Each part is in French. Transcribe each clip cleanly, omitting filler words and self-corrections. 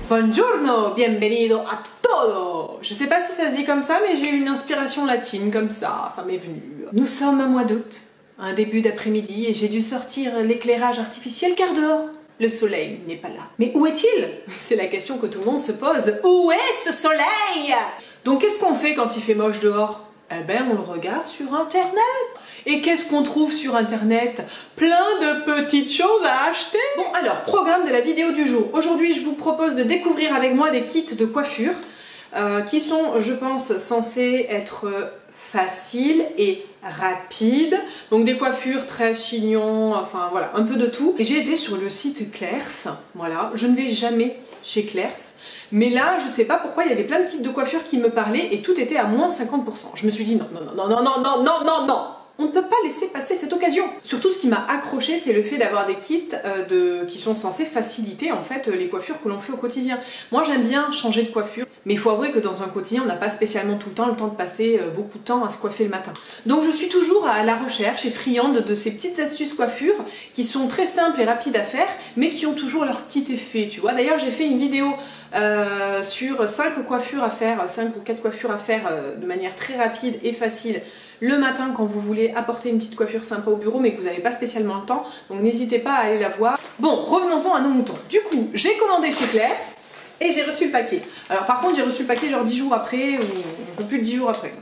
Buongiorno, bienvenido a todo. Je sais pas si ça se dit comme ça, mais j'ai eu une inspiration latine comme ça m'est venu. Nous sommes un mois d'août, un début d'après-midi, et j'ai dû sortir l'éclairage artificiel car dehors, le soleil n'est pas là. Mais où est-il? C'est la question que tout le monde se pose. Où est ce soleil? Donc qu'est-ce qu'on fait quand il fait moche dehors? Eh ben on le regarde sur internet. Et qu'est-ce qu'on trouve sur internet? Plein de petites choses à acheter. Bon alors, programme de la vidéo du jour. Aujourd'hui je vous propose de découvrir avec moi des kits de coiffure qui sont, je pense, censés être faciles et rapides. Donc des coiffures très chignons, enfin voilà, un peu de tout. Et j'ai été sur le site Claire's, voilà. Je ne vais jamais chez Claire's. Mais là, je sais pas pourquoi, il y avait plein de kits de coiffure qui me parlaient et tout était à moins 50%. Je me suis dit non, non, non, non, non, non, non, non, non. On ne peut pas laisser passer cette occasion. Surtout, ce qui m'a accroché, c'est le fait d'avoir des kits qui sont censés faciliter en fait les coiffures que l'on fait au quotidien. Moi, j'aime bien changer de coiffure, mais il faut avouer que dans un quotidien, on n'a pas spécialement tout le temps de passer beaucoup de temps à se coiffer le matin. Donc, je suis toujours à la recherche et friande de ces petites astuces coiffure qui sont très simples et rapides à faire, mais qui ont toujours leur petit effet, tu vois. D'ailleurs, j'ai fait une vidéo sur 5 coiffures à faire, 5 ou 4 coiffures à faire de manière très rapide et facile le matin quand vous voulez apporter une petite coiffure sympa au bureau mais que vous n'avez pas spécialement le temps, donc n'hésitez pas à aller la voir. Bon, revenons-en à nos moutons. Du coup, j'ai commandé chez Claire's et j'ai reçu le paquet. Alors par contre, j'ai reçu le paquet genre 10 jours après, ou un peu plus de 10 jours après.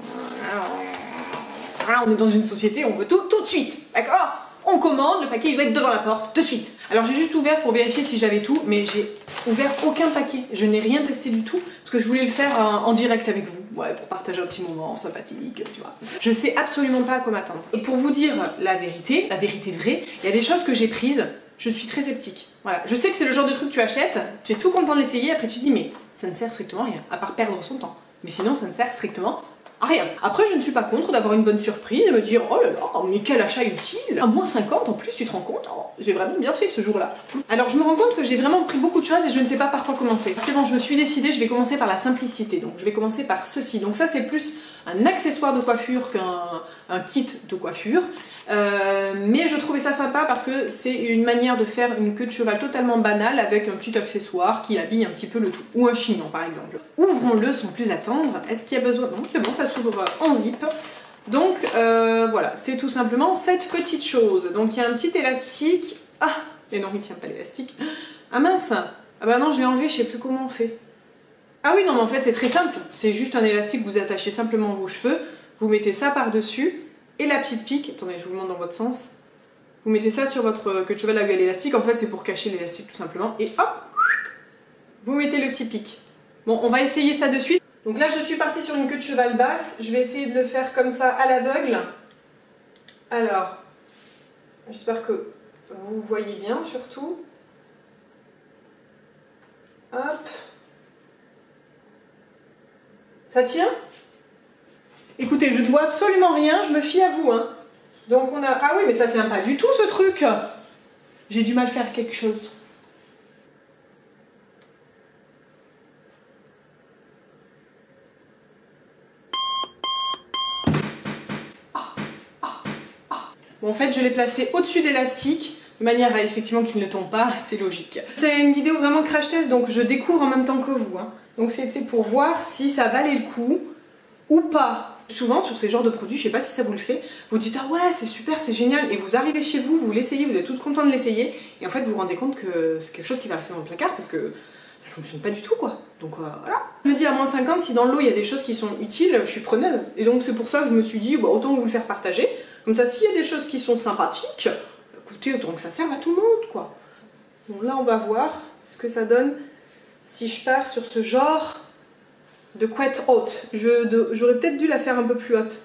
On est dans une société, on veut tout de suite, d'accord? On commande, le paquet il doit être devant la porte, de suite. Alors j'ai juste ouvert pour vérifier si j'avais tout, mais j'ai ouvert aucun paquet. Je n'ai rien testé du tout, parce que je voulais le faire en direct avec vous. Ouais, pour partager un petit moment sympathique, tu vois. Je sais absolument pas à quoi m'attendre. Et pour vous dire la vérité vraie, il y a des choses que j'ai prises, je suis très sceptique. Voilà, je sais que c'est le genre de truc que tu achètes, tu es tout content de l'essayer, après tu te dis mais ça ne sert strictement à rien, à part perdre son temps. Mais sinon ça ne sert strictement à rien. Après, je ne suis pas contre d'avoir une bonne surprise et me dire oh là là, mais quel achat utile! À moins 50 en plus, tu te rends compte? Oh, j'ai vraiment bien fait ce jour-là. Alors, je me rends compte que j'ai vraiment pris beaucoup de choses et je ne sais pas par quoi commencer. C'est bon, je me suis décidée, je vais commencer par la simplicité. Donc, je vais commencer par ceci. Donc, ça, c'est plus un accessoire de coiffure qu'un kit de coiffure. Mais je trouvais ça sympa parce que c'est une manière de faire une queue de cheval totalement banale avec un petit accessoire qui habille un petit peu le tout. Ou un chignon par exemple. Ouvrons-le sans plus attendre. Est-ce qu'il y a besoin? Non, c'est bon, ça s'ouvre en zip. Donc voilà, c'est tout simplement cette petite chose. Donc il y a un petit élastique. Ah, et non, il tient pas l'élastique. Ah mince. Ah bah non, je l'ai enlevé, je sais plus comment on fait. Ah oui, non, mais en fait c'est très simple. C'est juste un élastique que vous attachez simplement vos cheveux. Vous mettez ça par-dessus. Et la petite pique, attendez, je vous le montre dans votre sens. Vous mettez ça sur votre queue de cheval là où il y a l'élastique, en fait c'est pour cacher l'élastique tout simplement. Et hop, vous mettez le petit pic. Bon, on va essayer ça de suite. Donc là je suis partie sur une queue de cheval basse, je vais essayer de le faire comme ça à l'aveugle. Alors, j'espère que vous voyez bien surtout. Hop. Ça tient? Écoutez, je ne vois absolument rien, je me fie à vous, hein. Donc on a... Ah oui, mais ça tient pas du tout ce truc. J'ai dû mal faire quelque chose. Bon, en fait, je l'ai placé au-dessus de l'élastique, de manière à effectivement qu'il ne tombe pas, c'est logique. C'est une vidéo vraiment crash test, donc je découvre en même temps que vous, hein. Donc c'était pour voir si ça valait le coup ou pas. Souvent sur ces genres de produits, je sais pas si ça vous le fait, vous dites ah ouais c'est super, c'est génial, et vous arrivez chez vous, vous l'essayez, vous êtes toute contente de l'essayer, et en fait vous vous rendez compte que c'est quelque chose qui va rester dans le placard parce que ça fonctionne pas du tout quoi. Donc voilà. Je me dis à moins 50, si dans le lot il y a des choses qui sont utiles, je suis preneuse. Et donc c'est pour ça que je me suis dit bah, autant vous le faire partager. Comme ça s'il y a des choses qui sont sympathiques, écoutez autant que ça serve à tout le monde quoi. Donc là on va voir ce que ça donne si je pars sur ce genre de couette haute. J'aurais peut-être dû la faire un peu plus haute.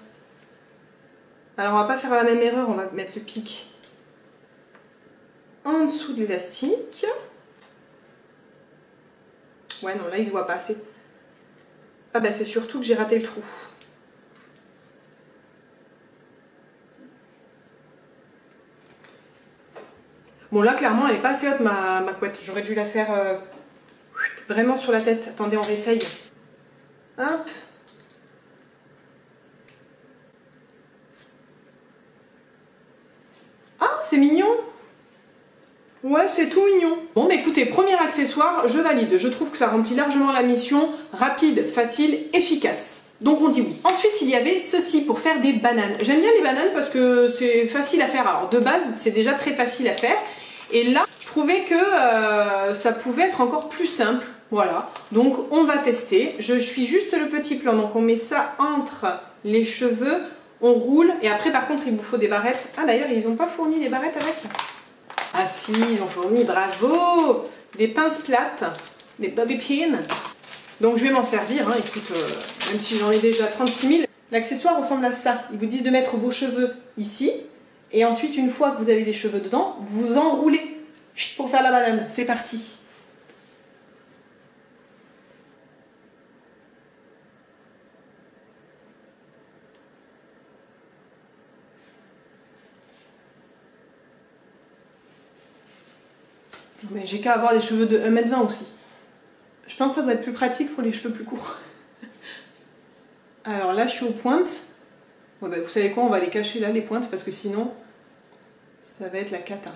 Alors on va pas faire la même erreur, on va mettre le pic en dessous de l'élastique. Ouais non, là il se voit pas assez. Ah bah c'est surtout que j'ai raté le trou. Bon là clairement elle est pas assez haute ma couette, j'aurais dû la faire vraiment sur la tête. Attendez, on réessaye. Hop. Ah, c'est mignon. Ouais, c'est tout mignon. Bon, mais écoutez, premier accessoire, je valide. Je trouve que ça remplit largement la mission. Rapide, facile, efficace. Donc on dit oui. Ensuite, il y avait ceci pour faire des bananes. J'aime bien les bananes parce que c'est facile à faire. Alors de base, c'est déjà très facile à faire. Et là, je trouvais que ça pouvait être encore plus simple. Voilà. Donc on va tester. Je suis juste le petit plan. Donc on met ça entre les cheveux. On roule. Et après, par contre, il vous faut des barrettes. Ah d'ailleurs, ils n'ont pas fourni des barrettes avec. Ah si, ils ont fourni, bravo! Des pinces plates, des bobby pins. Donc je vais m'en servir, hein. Écoute, même si j'en ai déjà 36 000. L'accessoire ressemble à ça. Ils vous disent de mettre vos cheveux ici. Et ensuite, une fois que vous avez des cheveux dedans, vous enroulez pour faire la banane. C'est parti. Mais j'ai qu'à avoir des cheveux de 1,20 m aussi. Je pense que ça doit être plus pratique pour les cheveux plus courts. Alors là, je suis aux pointes. Bon, bah, vous savez quoi, on va les cacher là, les pointes, parce que sinon, ça va être la cata.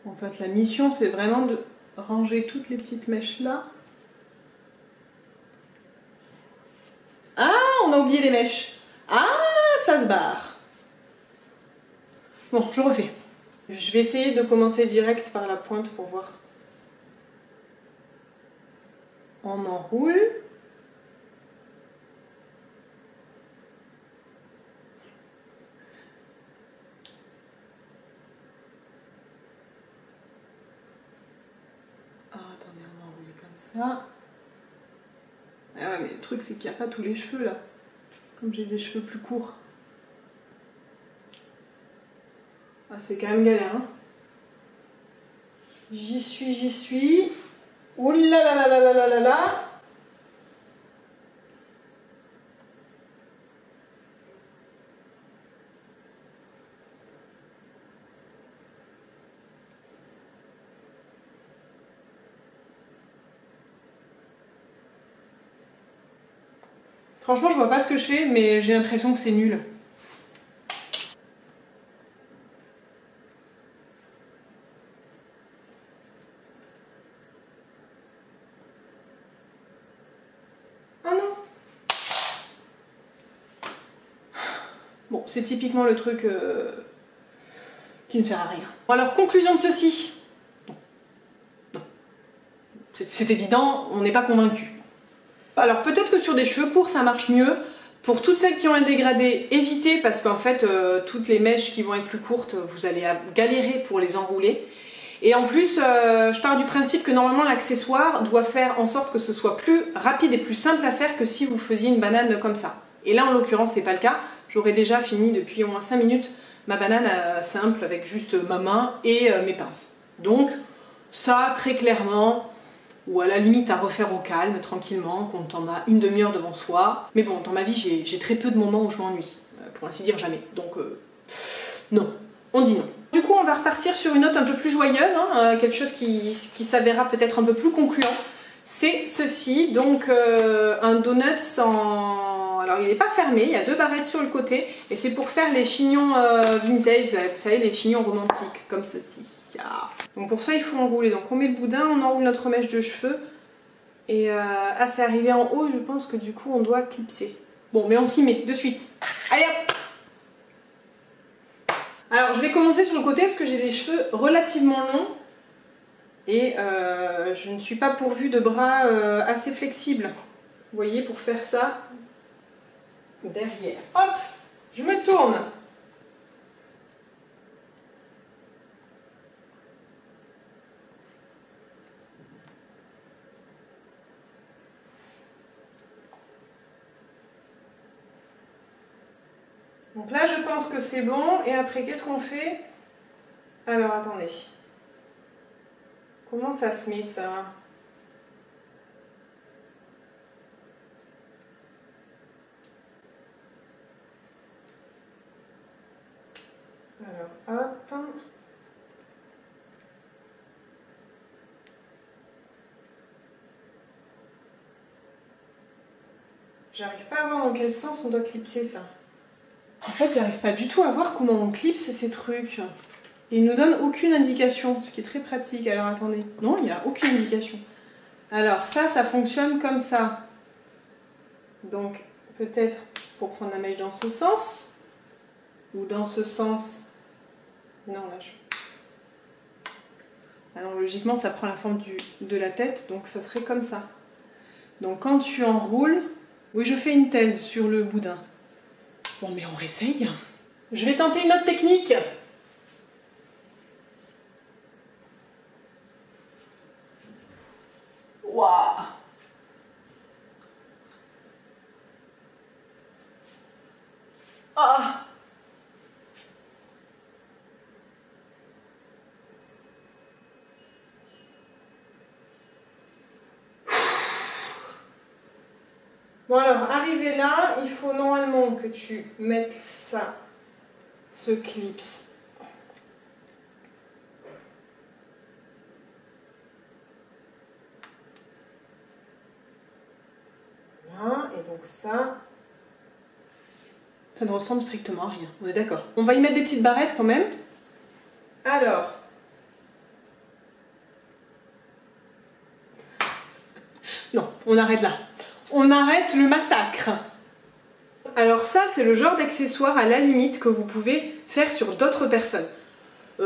En fait, la mission, c'est vraiment de ranger toutes les petites mèches là. Ah, on a oublié des mèches. Ah, ça se barre. Bon, je refais. Je vais essayer de commencer direct par la pointe pour voir. On enroule. Ah, attendez, on va enrouler comme ça. Ah ouais, mais le truc, c'est qu'il n'y a pas tous les cheveux là. Comme j'ai des cheveux plus courts. Ah, c'est quand même galère, hein. J'y suis, j'y suis. Ouh là là là là là là là là. Franchement, je vois pas ce que je fais, mais j'ai l'impression que c'est nul. Oh non! Bon, c'est typiquement le truc qui ne sert à rien. Bon, alors, conclusion de ceci. Non. C'est évident, on n'est pas convaincu. Alors peut-être que sur des cheveux courts ça marche mieux. Pour toutes celles qui ont un dégradé, évitez parce qu'en fait toutes les mèches qui vont être plus courtes, vous allez galérer pour les enrouler. Et en plus, je pars du principe que normalement l'accessoire doit faire en sorte que ce soit plus rapide et plus simple à faire que si vous faisiez une banane comme ça. Et là en l'occurrence c'est pas le cas. J'aurais déjà fini depuis au moins 5 minutes ma banane simple avec juste ma main et mes pinces. Donc ça très clairement... ou à la limite à refaire au calme, tranquillement, quand on a une demi-heure devant soi. Mais bon, dans ma vie, j'ai très peu de moments où je m'ennuie, pour ainsi dire jamais. Donc, non, on dit non. Du coup, on va repartir sur une note un peu plus joyeuse, hein, quelque chose qui s'avérera peut-être un peu plus concluant. C'est ceci, donc un donut en... Alors, il n'est pas fermé, il y a 2 barrettes sur le côté, et c'est pour faire les chignons vintage, là, vous savez, les chignons romantiques, comme ceci. Donc pour ça il faut enrouler, donc on met le boudin, on enroule notre mèche de cheveux et ah c'est arrivé en haut, je pense que du coup on doit clipser. Bon mais on s'y met de suite. Allez hop! Alors je vais commencer sur le côté parce que j'ai des cheveux relativement longs et je ne suis pas pourvue de bras assez flexibles. Vous voyez, pour faire ça derrière. Hop! Je me tourne. Donc là, je pense que c'est bon. Et après, qu'est-ce qu'on fait? Alors, attendez. Comment ça se met, ça? Alors, hop. J'arrive pas à voir dans quel sens on doit clipser ça. En fait, j'arrive pas du tout à voir comment on clipse ces trucs. Et il nous donne aucune indication, ce qui est très pratique. Alors attendez, non, il n'y a aucune indication. Alors ça fonctionne comme ça. Donc peut-être pour prendre la mèche dans ce sens, ou dans ce sens. Non, là je... Alors logiquement ça prend la forme de la tête, donc ça serait comme ça. Donc quand tu enroules... Oui, je fais une thèse sur le boudin. Bon, mais on réessaye. Je vais tenter une autre technique. Waouh! Ah! Bon alors, arrivé là, il faut normalement que tu mettes ça, ce clips. Voilà, et donc ça ne ressemble strictement à rien, on est d'accord. On va y mettre des petites barrettes quand même. Alors, non, on arrête là. On arrête le massacre. Alors ça, c'est le genre d'accessoire à la limite que vous pouvez faire sur d'autres personnes.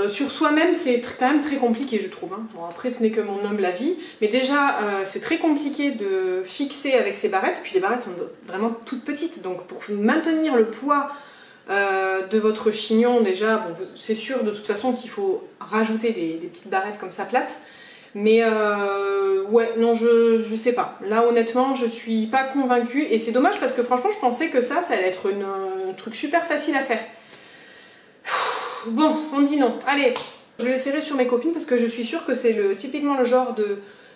Sur soi-même, c'est quand même très compliqué, je trouve. Hein. Bon, après, ce n'est que mon humble avis. Mais déjà, c'est très compliqué de fixer avec ces barrettes. Puis les barrettes sont vraiment toutes petites. Donc pour maintenir le poids de votre chignon, déjà, bon, c'est sûr de toute façon qu'il faut rajouter des petites barrettes comme ça plates. Mais ouais, non, je sais pas. Là, honnêtement, je suis pas convaincue. Et c'est dommage parce que franchement, je pensais que ça allait être un truc super facile à faire. Bon, on dit non. Allez, je l'essaierai sur mes copines parce que je suis sûre que c'est typiquement le genre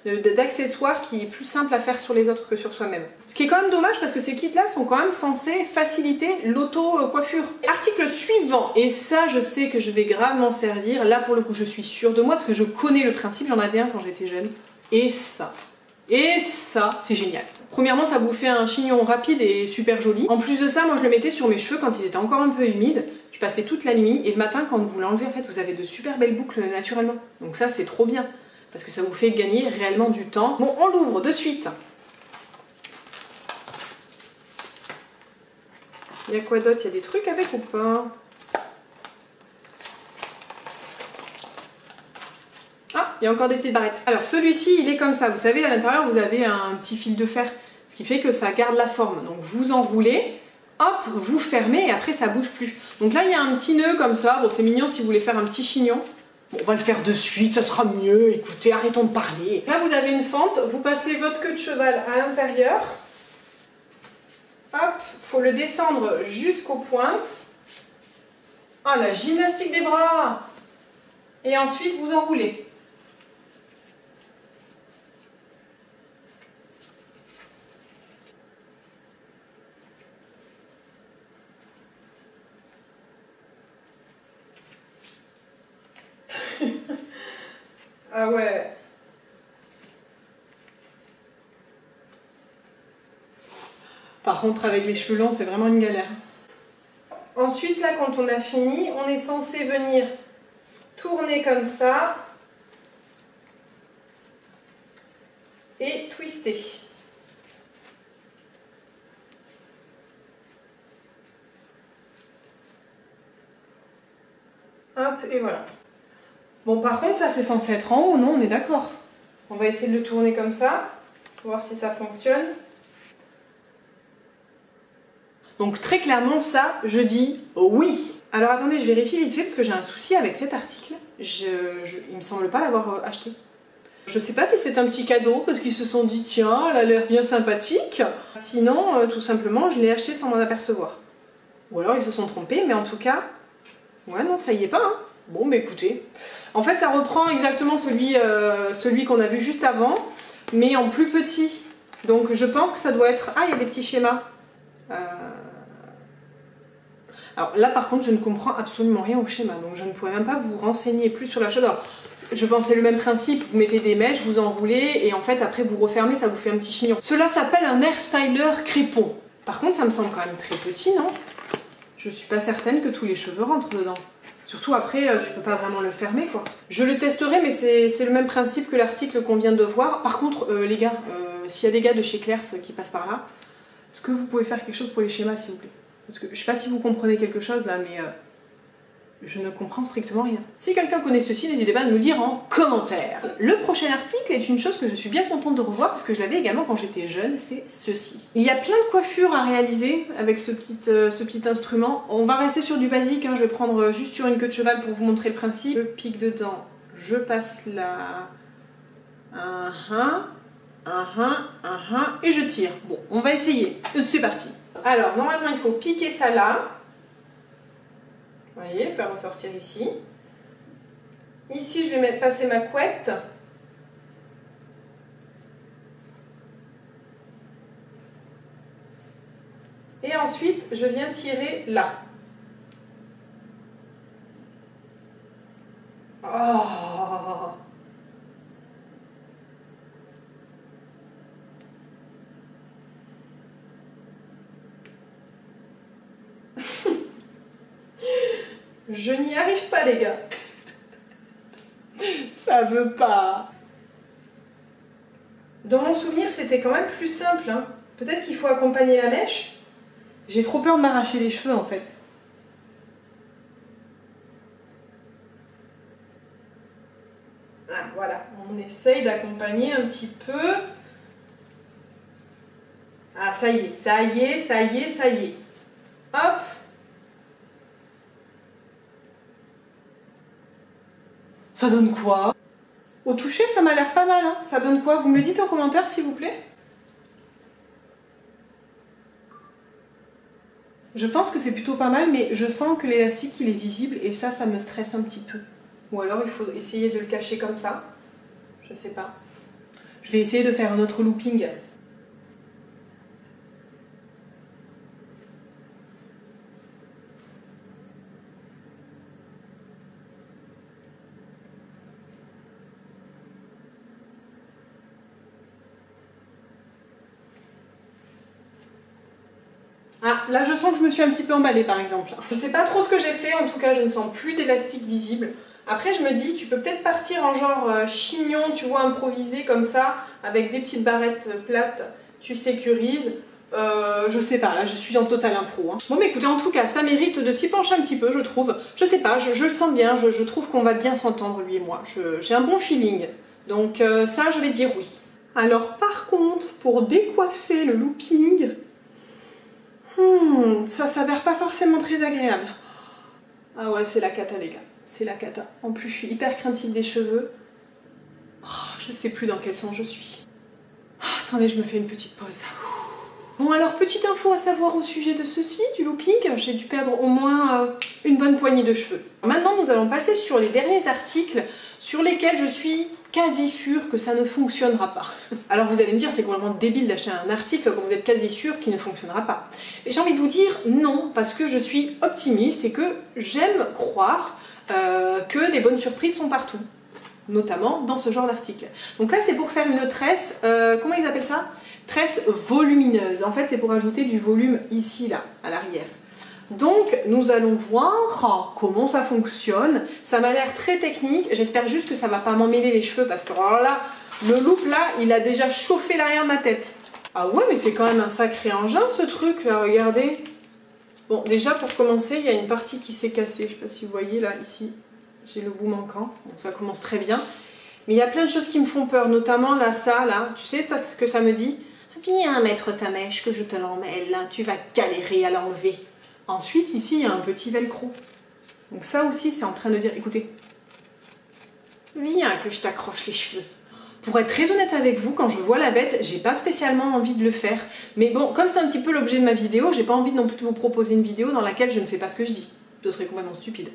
d'accessoire qui est plus simple à faire sur les autres que sur soi-même. Ce qui est quand même dommage parce que ces kits-là sont quand même censés faciliter l'auto-coiffure. Article suivant, et ça je sais que je vais grave m'en servir, là pour le coup je suis sûre de moi parce que je connais le principe, j'en avais un quand j'étais jeune. Et ça, c'est génial. Premièrement, ça vous fait un chignon rapide et super joli. En plus de ça, moi je le mettais sur mes cheveux quand ils étaient encore un peu humides. Je passais toute la nuit et le matin quand vous l'enlevez, en fait, vous avez de super belles boucles naturellement. Donc ça, c'est trop bien. Parce que ça vous fait gagner réellement du temps. Bon, on l'ouvre de suite. Il y a quoi d'autre? Il y a des trucs avec ou pas? Ah, il y a encore des petites barrettes. Alors celui-ci, il est comme ça. Vous savez, à l'intérieur, vous avez un petit fil de fer. Ce qui fait que ça garde la forme. Donc vous enroulez, hop, vous fermez et après ça bouge plus. Donc là, il y a un petit nœud comme ça. Bon, c'est mignon si vous voulez faire un petit chignon. Bon, on va le faire de suite, ça sera mieux. Écoutez, arrêtons de parler. Là, vous avez une fente. Vous passez votre queue de cheval à l'intérieur. Hop, faut le descendre jusqu'aux pointes. Ah, la gymnastique des bras. Et ensuite, vous enroulez. Ah ouais. Par contre, avec les cheveux longs, c'est vraiment une galère. Ensuite, là, quand on a fini, on est censé venir tourner comme ça et twister. Hop, et voilà. Bon, par contre, ça, c'est censé être en haut, non? On est d'accord. On va essayer de le tourner comme ça, pour voir si ça fonctionne. Donc très clairement ça, je dis oui. Alors attendez, je vérifie vite fait parce que j'ai un souci avec cet article. Il me semble pas l'avoir acheté. Je sais pas si c'est un petit cadeau parce qu'ils se sont dit tiens, elle a l'air bien sympathique. Sinon, tout simplement, je l'ai acheté sans m'en apercevoir. Ou alors ils se sont trompés, mais en tout cas, ouais non, ça y est pas. Hein. Bon, bah écoutez. En fait, ça reprend exactement celui qu'on a vu juste avant, mais en plus petit. Donc je pense que ça doit être... Ah, il y a des petits schémas. Alors là par contre je ne comprends absolument rien au schéma, donc je ne pourrais même pas vous renseigner plus sur la chose. Alors, je pense que c'est le même principe, vous mettez des mèches, vous enroulez et en fait après vous refermez, ça vous fait un petit chignon. Cela s'appelle un hair styler crépon. Par contre ça me semble quand même très petit, non? je suis pas certaine que tous les cheveux rentrent dedans. Surtout après, tu peux pas vraiment le fermer quoi. Je le testerai, mais c'est le même principe que l'article qu'on vient de voir. Par contre, les gars, s'il y a des gars de chez Claire's qui passent par là, est-ce que vous pouvez faire quelque chose pour les schémas s'il vous plaît? Parce que je sais pas si vous comprenez quelque chose là, mais je ne comprends strictement rien. Si quelqu'un connaît ceci, n'hésitez pas à nous le dire en commentaire. Le prochain article est une chose que je suis bien contente de revoir parce que je l'avais également quand j'étais jeune, c'est ceci. Il y a plein de coiffures à réaliser avec ce petit instrument. On va rester sur du basique, hein. Je vais prendre juste sur une queue de cheval pour vous montrer le principe. Je pique dedans, je passe là, et je tire. Bon, on va essayer. C'est parti. Alors, normalement, il faut piquer ça là. Vous voyez, faire ressortir ici. Ici, je vais passer ma couette. Et ensuite, je viens tirer là. Oh! Je n'y arrive pas les gars. Ça veut pas. Dans mon souvenir c'était quand même plus simple. Hein. Peut-être qu'il faut accompagner la mèche. J'ai trop peur de m'arracher les cheveux en fait. Ah voilà, on essaye d'accompagner un petit peu. Ah ça y est, ça y est, ça y est, ça y est. Hop. Ça donne quoi? Au toucher, ça m'a l'air pas mal. Hein. Ça donne quoi? Vous me le dites en commentaire, s'il vous plaît. Je pense que c'est plutôt pas mal, mais je sens que l'élastique, il est visible, et ça me stresse un petit peu. Ou alors, il faut essayer de le cacher comme ça. Je sais pas. Je vais essayer de faire un autre looping. Ah, là je sens que je me suis un petit peu emballée par exemple. Je sais pas trop ce que j'ai fait, en tout cas je ne sens plus d'élastique visible. Après je me dis, tu peux peut-être partir en genre chignon, tu vois, improvisé comme ça, avec des petites barrettes plates, tu sécurises. Je sais pas, là je suis en total impro. Hein. Bon mais écoutez, en tout cas ça mérite de s'y pencher un petit peu, je trouve. Je sais pas, je le sens bien, je trouve qu'on va bien s'entendre lui et moi. J'ai un bon feeling, donc ça je vais dire oui. Alors par contre, pour décoiffer le looping... ça s'avère pas forcément très agréable. Ah ouais, c'est la cata les gars, c'est la cata. En plus je suis hyper craintive des cheveux. Oh, je sais plus dans quel sens je suis. Oh, attendez, je me fais une petite pause. Bon alors, petite info à savoir au sujet de ceci, du looping, j'ai dû perdre au moins une bonne poignée de cheveux. Maintenant nous allons passer sur les derniers articles sur lesquels je suis quasi sûre que ça ne fonctionnera pas. Alors vous allez me dire, c'est complètement débile d'acheter un article quand vous êtes quasi sûr qu'il ne fonctionnera pas. Et j'ai envie de vous dire non, parce que je suis optimiste et que j'aime croire que les bonnes surprises sont partout. Notamment dans ce genre d'article. Donc là c'est pour faire une tresse, comment ils appellent ça? Tresse volumineuse. En fait c'est pour ajouter du volume ici là, à l'arrière. Donc nous allons voir comment ça fonctionne. Ça m'a l'air très technique, j'espère juste que ça va pas m'emmêler les cheveux parce que alors là, le loop là, il a déjà chauffé l'arrière de ma tête. Ah ouais mais c'est quand même un sacré engin ce truc là, regardez. Bon déjà pour commencer, il y a une partie qui s'est cassée, je sais pas si vous voyez là, ici. J'ai le bout manquant, donc ça commence très bien. Mais il y a plein de choses qui me font peur, notamment là, ça, là. Tu sais, ça, c'est ce que ça me dit. Viens mettre ta mèche, que je te l'emmêle, hein. Tu vas galérer à l'enlever. Ensuite, ici, il y a un petit velcro. Donc ça aussi, c'est en train de dire, écoutez, viens que je t'accroche les cheveux. Pour être très honnête avec vous, quand je vois la bête, j'ai pas spécialement envie de le faire. Mais bon, comme c'est un petit peu l'objet de ma vidéo, j'ai pas envie non plus de vous proposer une vidéo dans laquelle je ne fais pas ce que je dis. Ce serait complètement stupide.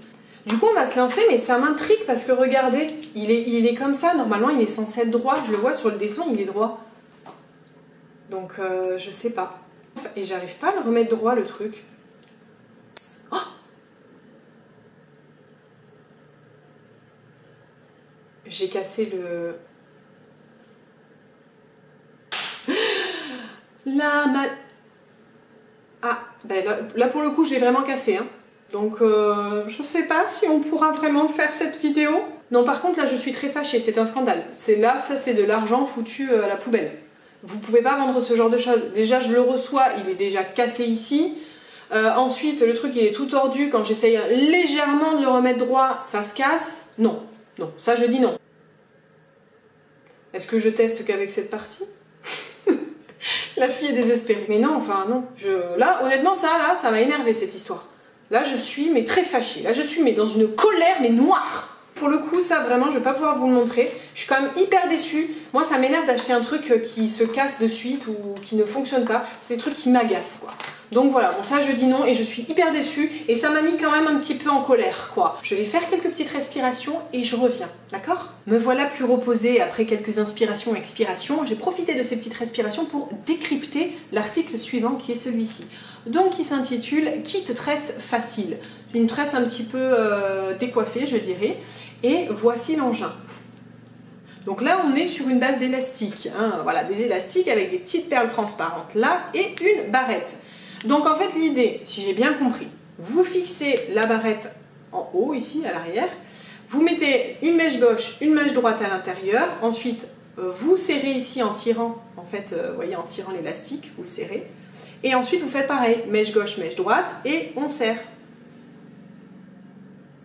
Du coup on va se lancer, mais ça m'intrigue parce que regardez, il est comme ça, normalement il est censé être droit, je le vois sur le dessin, il est droit. Donc je sais pas. Et j'arrive pas à le remettre droit le truc. Oh, j'ai cassé le... Ah, Là pour le coup, je l'ai vraiment cassé. Hein. Donc je sais pas si on pourra vraiment faire cette vidéo. Non, par contre, là, je suis très fâchée. C'est un scandale. Ça, c'est de l'argent foutu à la poubelle. Vous pouvez pas vendre ce genre de choses. Déjà, je le reçois, il est déjà cassé ici. Ensuite, le truc, il est tout tordu. Quand j'essaye légèrement de le remettre droit, ça se casse. Non, non, ça, je dis non. Est-ce que je teste qu'avec cette partie? La fille est désespérée. Mais non, enfin, non. Là, honnêtement, ça m'a énervé cette histoire. Là, je suis, mais très fâchée. Là, je suis, mais dans une colère, mais noire. Pour le coup, ça vraiment, je vais pas pouvoir vous le montrer. Je suis quand même hyper déçue. Moi, ça m'énerve d'acheter un truc qui se casse de suite ou qui ne fonctionne pas. C'est des trucs qui m'agacent, quoi. Donc voilà, bon ça je dis non et je suis hyper déçue et ça m'a mis quand même un petit peu en colère, quoi. Je vais faire quelques petites respirations et je reviens, d'accord? Me voilà plus reposée après quelques inspirations et expirations. J'ai profité de ces petites respirations pour décrypter l'article suivant qui est celui-ci. Donc qui s'intitule « Kit tresse facile ». Une tresse un petit peu décoiffée, je dirais. Et voici l'engin. Donc là, on est sur une base d'élastique. Hein. Voilà, des élastiques avec des petites perles transparentes là et une barrette. Donc en fait, l'idée, si j'ai bien compris, vous fixez la barrette en haut, ici, à l'arrière. Vous mettez une mèche gauche, une mèche droite à l'intérieur. Ensuite, vous serrez ici en tirant, en fait, vous voyez, en tirant l'élastique, vous le serrez. Et ensuite, vous faites pareil, mèche gauche, mèche droite, et on serre.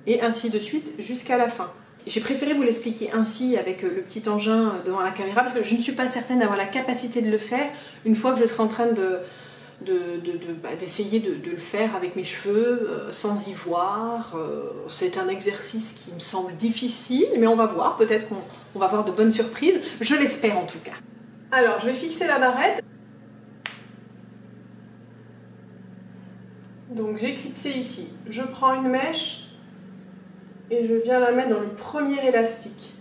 Et ainsi de suite jusqu'à la fin. J'ai préféré vous l'expliquer ainsi avec le petit engin devant la caméra parce que je ne suis pas certaine d'avoir la capacité de le faire une fois que je serai en train d'essayer de le faire avec mes cheveux, sans y voir. C'est un exercice qui me semble difficile, mais on va voir. Peut-être qu'on va avoir de bonnes surprises. Je l'espère en tout cas. Alors, je vais fixer la barrette. Donc j'ai clipsé ici. Je prends une mèche et je viens la mettre dans le premier élastique.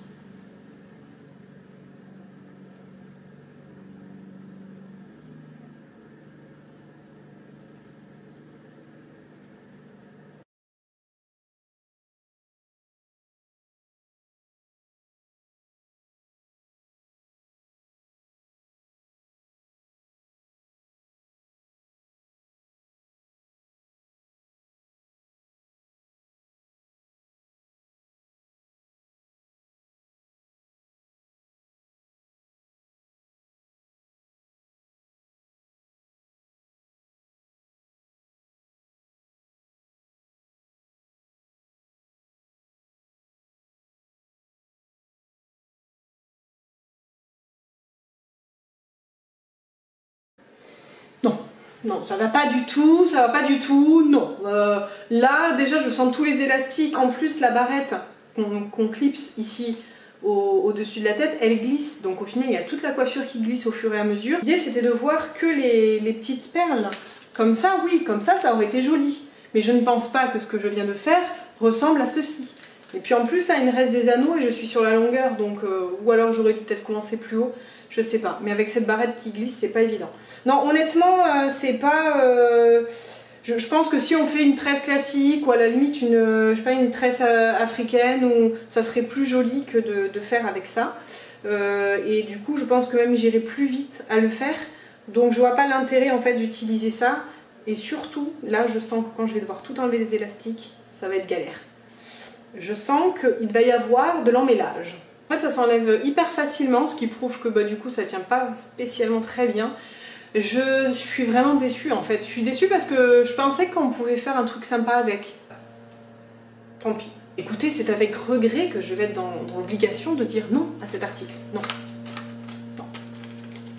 Non, ça va pas du tout, non. Là, déjà, je sens tous les élastiques. En plus, la barrette qu'on clipse ici au-dessus de la tête, elle glisse. Donc au final, il y a toute la coiffure qui glisse au fur et à mesure. L'idée, c'était de voir que les petites perles. Comme ça, oui, comme ça aurait été joli. Mais je ne pense pas que ce que je viens de faire ressemble à ceci. Et puis en plus, là, il me reste des anneaux et je suis sur la longueur. Donc, ou alors j'aurais dû peut-être commencer plus haut. Je sais pas, mais avec cette barrette qui glisse, c'est pas évident. Non, honnêtement, c'est pas... je pense que si on fait une tresse classique ou à la limite je sais pas, une tresse africaine, ça serait plus joli que de faire avec ça. Et du coup, je pense que même j'irai plus vite à le faire. Donc je vois pas l'intérêt en fait d'utiliser ça. Et surtout, là, je sens que quand je vais devoir tout enlever les élastiques, ça va être galère. Je sens qu'il va y avoir de l'emmêlage. En fait, ça s'enlève hyper facilement, ce qui prouve que du coup, ça tient pas spécialement très bien. Je suis vraiment déçue en fait. Je suis déçue parce que je pensais qu'on pouvait faire un truc sympa avec. Tant pis. Écoutez, c'est avec regret que je vais être dans l'obligation de dire non à cet article. Non. Non.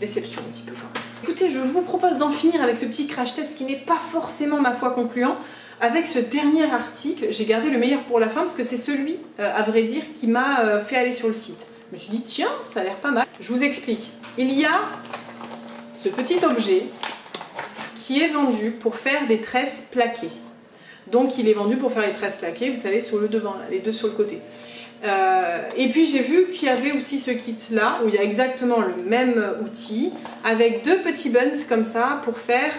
Déception un petit peu quand même. Écoutez, je vous propose d'en finir avec ce petit crash test qui n'est pas forcément, ma foi, concluant. Avec ce dernier article, j'ai gardé le meilleur pour la fin parce que c'est celui, à vrai dire, qui m'a fait aller sur le site. Je me suis dit, tiens, ça a l'air pas mal. Je vous explique. Il y a ce petit objet qui est vendu pour faire des tresses plaquées. Donc il est vendu pour faire les tresses plaquées, vous savez, sur le devant, là, les deux sur le côté. Et puis j'ai vu qu'il y avait aussi ce kit là, où il y a exactement le même outil, avec deux petits buns comme ça, pour faire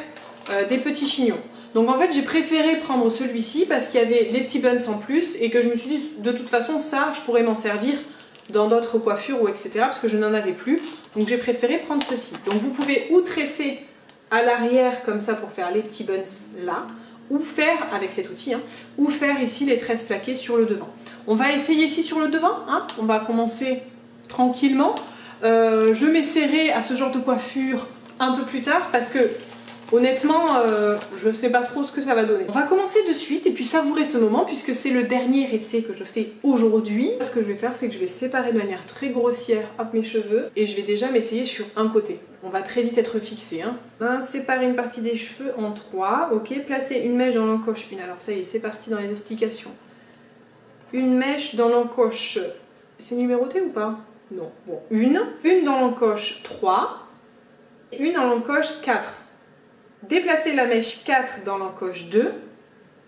des petits chignons. Donc en fait j'ai préféré prendre celui-ci parce qu'il y avait les petits buns en plus et que je me suis dit de toute façon ça je pourrais m'en servir dans d'autres coiffures ou etc. parce que je n'en avais plus. Donc j'ai préféré prendre ceci. Donc vous pouvez ou tresser à l'arrière comme ça pour faire les petits buns là, ou faire, avec cet outil, hein, ou faire ici les tresses plaquées sur le devant. On va essayer ici sur le devant, hein, on va commencer tranquillement. Je m'essaierai à ce genre de coiffure un peu plus tard parce que honnêtement je sais pas trop ce que ça va donner. On va commencer de suite et puis savourer ce moment puisque c'est le dernier essai que je fais aujourd'hui. Ce que je vais faire c'est que je vais séparer de manière très grossière hop, mes cheveux et je vais déjà m'essayer sur un côté. On va très vite être fixé. Hein. Séparer une partie des cheveux en 3, ok. Placer une mèche dans l'encoche 1, alors ça y est c'est parti dans les explications. Une mèche dans l'encoche, c'est numéroté ou pas? Non, bon, une dans l'encoche 3, et une dans l'encoche 4. Déplacer la mèche 4 dans l'encoche 2,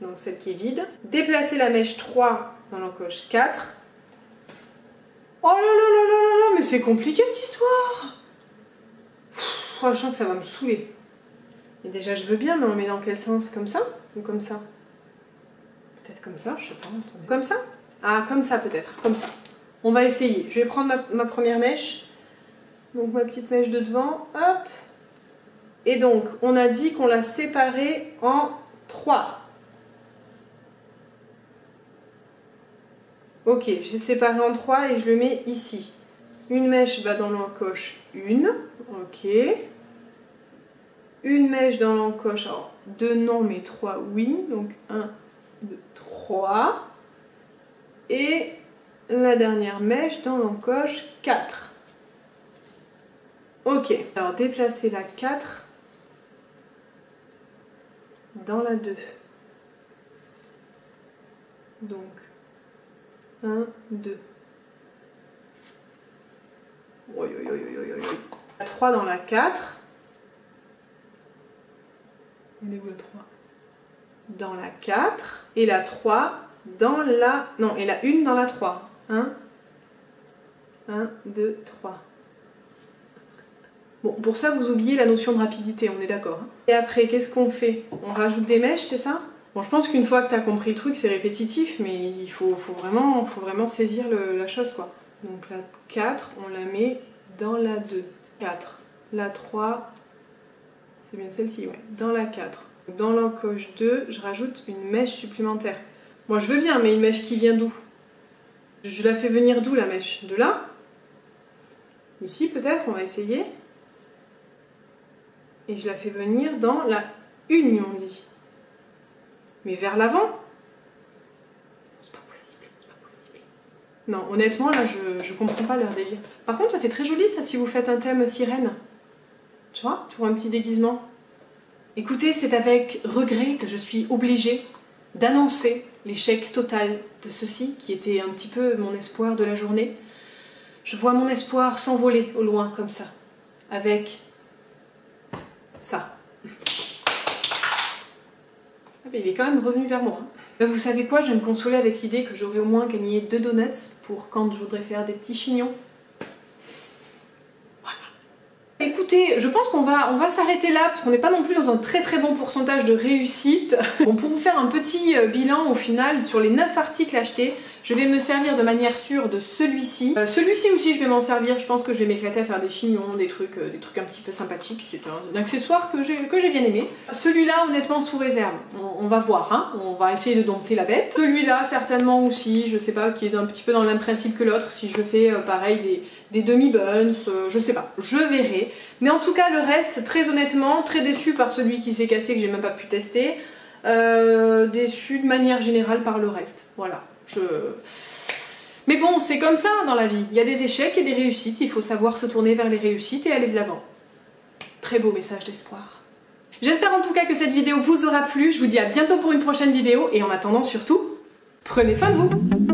donc celle qui est vide. Déplacer la mèche 3 dans l'encoche 4. Oh là là là là là là, mais c'est compliqué cette histoire. Oh, je sens que ça va me saouler. Et déjà je veux bien, mais on met dans quel sens? Comme ça? Ou comme ça? Peut-être comme ça, je sais pas. Attendez. Comme ça? Ah, comme ça peut-être, comme ça. On va essayer. Je vais prendre ma première mèche. Donc ma petite mèche de devant. Hop. Et donc, on a dit qu'on l'a séparée en 3. Ok, j'ai séparé en 3 et je le mets ici. Une mèche va dans l'encoche 1. Ok. Une mèche dans l'encoche, alors 2 non, mais 3 oui. Donc 1, 2, 3. Et la dernière mèche dans l'encoche 4. Ok, alors déplacer la 4 dans la 2. Donc 1, 2. Oui, oui, oui, oui, oui, oui. La 3 dans la 4. Elle est où la 3? Dans la 4. Et la 3 dans la... Non, et la 1 dans la 3. 1, 2, 3. Bon, pour ça, vous oubliez la notion de rapidité, on est d'accord. Et après, qu'est-ce qu'on fait? On rajoute des mèches, c'est ça? Bon, je pense qu'une fois que tu as compris le truc, c'est répétitif, mais il faut vraiment saisir la chose, quoi. Donc la 4, on la met dans la 2. 4. La 3, c'est bien celle-ci, ouais. Dans la 4. Dans l'encoche 2, je rajoute une mèche supplémentaire. Moi, je veux bien, mais une mèche qui vient d'où? Je la fais venir d'où, la mèche? De là? Ici, peut-être, on va essayer. Et je la fais venir dans la union, on dit. Mais vers l'avant? C'est pas possible, c'est pas possible. Non, honnêtement, là, je comprends pas leur délire. Par contre, ça fait très joli, ça, si vous faites un thème sirène. Tu vois, pour un petit déguisement. Écoutez, c'est avec regret que je suis obligée d'annoncer l'échec total de ceci, qui était un petit peu mon espoir de la journée. Je vois mon espoir s'envoler au loin, comme ça. Avec... ça. Ah ben, il est quand même revenu vers moi. Ben, vous savez quoi, je vais me consoler avec l'idée que j'aurais au moins gagné 2 donuts pour quand je voudrais faire des petits chignons. Voilà. Écoutez, je pense qu'on va s'arrêter là parce qu'on n'est pas non plus dans un très très bon pourcentage de réussite. Bon, pour vous faire un petit bilan au final sur les 9 articles achetés, je vais me servir de manière sûre de celui-ci. Celui-ci aussi, je vais m'en servir. Je pense que je vais m'éclater à faire des chignons, des trucs un petit peu sympathiques. C'est un accessoire que j'ai bien aimé. Celui-là, honnêtement, sous réserve. On va voir, hein. On va essayer de dompter la bête. Celui-là, certainement aussi, je sais pas, qui est un petit peu dans le même principe que l'autre. Si je fais pareil des demi-buns, je sais pas, je verrai. Mais en tout cas, le reste, très honnêtement, très déçu par celui qui s'est cassé que j'ai même pas pu tester. Déçu de manière générale par le reste. Voilà. Mais bon, c'est comme ça dans la vie. Il y a des échecs et des réussites. Il faut savoir se tourner vers les réussites et aller de l'avant. Très beau message d'espoir. J'espère en tout cas que cette vidéo vous aura plu. Je vous dis à bientôt pour une prochaine vidéo. Et en attendant surtout, prenez soin de vous.